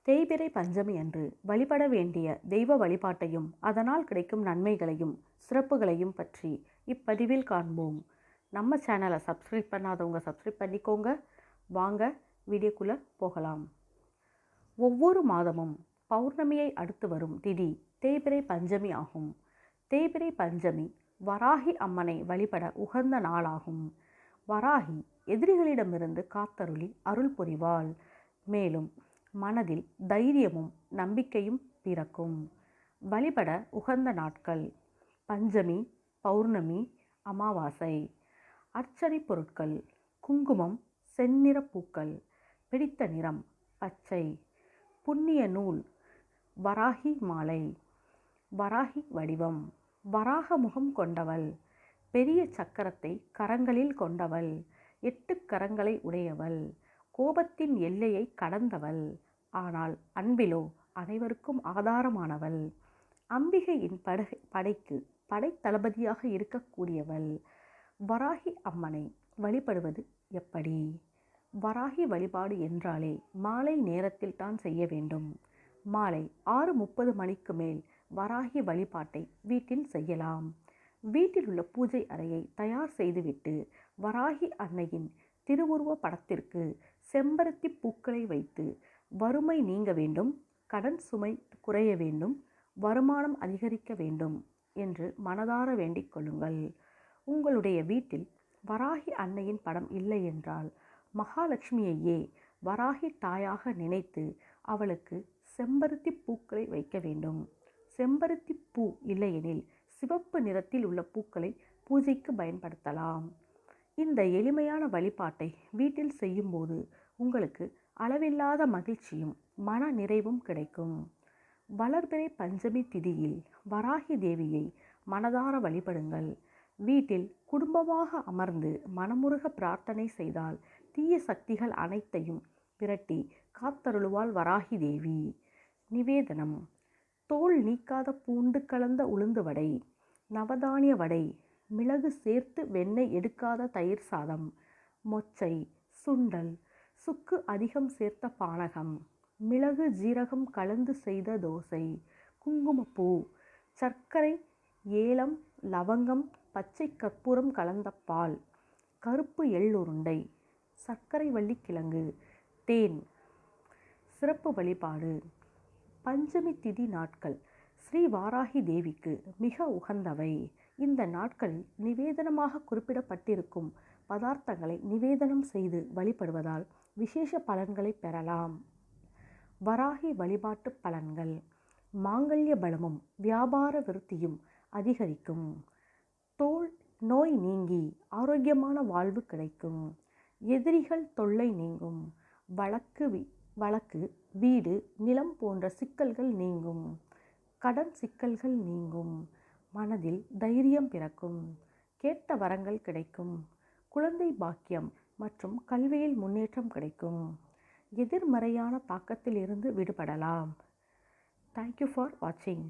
தேய்பிறை பஞ்சமி அன்று வழிபட வேண்டிய தெய்வ வழிபாட்டையும் அதனால் கிடைக்கும் நன்மைகளையும் சிறப்புகளையும் பற்றி இப்பதிவில் காண்போம். நம்ம சேனலை சப்ஸ்கிரைப் பண்ணாதவங்க சப்ஸ்கிரைப் பண்ணிக்கோங்க. வாங்க வீடியோக்குள்ளே போகலாம். ஒவ்வொரு மாதமும் பௌர்ணமியை அடுத்து வரும் திதி தேய்பிறை பஞ்சமி ஆகும். தேய்பிறை பஞ்சமி வராகி அம்மனை வழிபட உகந்த நாளாகும். வராகி எதிரிகளிடமிருந்து காத்தருளி அருள் புரிவாள். மேலும் மனதில் தைரியமும் நம்பிக்கையும் பிறக்கும். வழிபட உகந்த நாட்கள்: பஞ்சமி, பௌர்ணமி, அமாவாசை. அர்ச்சனை பொருட்கள்: குங்குமம், செந்நிற பூக்கள், பிடித்த நிறம் பச்சை, புண்ணிய நூல், வராகி மாலை. வராகி வடிவம்: வராக முகம் கொண்டவள், பெரிய சக்கரத்தை கரங்களில் கொண்டவள், 8 கரங்களை உடையவள், கோபத்தின் எல்லையை கடந்தவள், ஆனால் அன்பிலோ அனைவருக்கும் ஆதாரமானவள், அம்பிகையின் படைக்கு படைத்தளபதியாக இருக்கக்கூடியவள். வராகி அம்மனை வழிபடுவது எப்படி? வராகி வழிபாடு என்றாலே மாலை நேரத்தில் தான் செய்ய வேண்டும். மாலை 6:30 மணிக்கு மேல் வராகி வழிபாட்டை வீட்டில் செய்யலாம். வீட்டில் உள்ள பூஜை அறையை தயார் செய்துவிட்டு வராகி அன்னையின் திருவுருவ படத்திற்கு செம்பருத்தி பூக்களை வைத்து வறுமை நீங்க வேண்டும், கடன் சுமை குறைய வேண்டும், வருமானம் அதிகரிக்க வேண்டும் என்று மனதார வேண்டிக் கொள்ளுங்கள். உங்களுடைய வீட்டில் வராகி அன்னையின் படம் இல்லை என்றால் மகாலட்சுமியையே வராகி தாயாக நினைத்து அவளுக்கு செம்பருத்தி பூக்களை வைக்க வேண்டும். செம்பருத்தி பூ இல்லையெனில் சிவப்பு நிறத்தில் உள்ள பூக்களை பூஜைக்கு பயன்படுத்தலாம். இந்த எளிமையான வழிபாட்டை வீட்டில் செய்யும்போது உங்களுக்கு அளவில்லாத மகிழ்ச்சியும் மன நிறைவும் கிடைக்கும். வளர்பிறை பஞ்சமி திதியில் வராகி தேவியை மனதார வழிபடுங்கள். வீட்டில் குடும்பமாக அமர்ந்து மனமுருக பிரார்த்தனை செய்தால் தீய சக்திகள் அனைத்தையும் விரட்டி காத்தருளுவாள் வராகி தேவி. நிவேதனம்: தோல் நீக்காத பூண்டு கலந்த உளுந்து வடை, நவதானிய வடை, மிளகு சேர்த்து வெண்ணெய் எடுக்காத தயிர் சாதம், மொச்சை, சுண்டல், சுக்கு அதிகம் சேர்த்த பானகம், மிளகு ஜீரகம் கலந்து செய்த தோசை, குங்குமப்பூ, சர்க்கரை, ஏலம், லவங்கம், பச்சை கற்பூரம் கலந்த பால், கருப்பு எள்ளுருண்டை, சர்க்கரை வள்ளிக்கிழங்கு, தேன். சிறப்பு வழிபாடு: பஞ்சமி திதி நாட்கள் ஸ்ரீ வாராகி தேவிக்கு மிக உகந்தவை. இந்த நாட்களில் நிவேதனமாக குறிப்பிடப்பட்டிருக்கும் பதார்த்தங்களை நிவேதனம் செய்து வழிபடுவதால் விசேஷ பலன்களை பெறலாம். வராகி வழிபாட்டு பலன்கள்: மாங்கல்ய பலமும் வியாபார விருத்தியும் அதிகரிக்கும். தோல் நோய் நீங்கி ஆரோக்கியமான வாழ்வு கிடைக்கும். எதிரிகள் தொல்லை நீங்கும். வழக்கு, வீடு, நிலம் போன்ற சிக்கல்கள் நீங்கும். கடன் சிக்கல்கள் நீங்கும். மனதில் தைரியம் பிறக்கும். கேட்ட வரங்கள் கிடைக்கும். குழந்தை பாக்கியம் மற்றும் கல்வியில் முன்னேற்றம் கிடைக்கும். எதிர்மறையான தாக்கத்தில் இருந்து விடுபடலாம். தேங்க்யூ ஃபார் வாட்சிங்.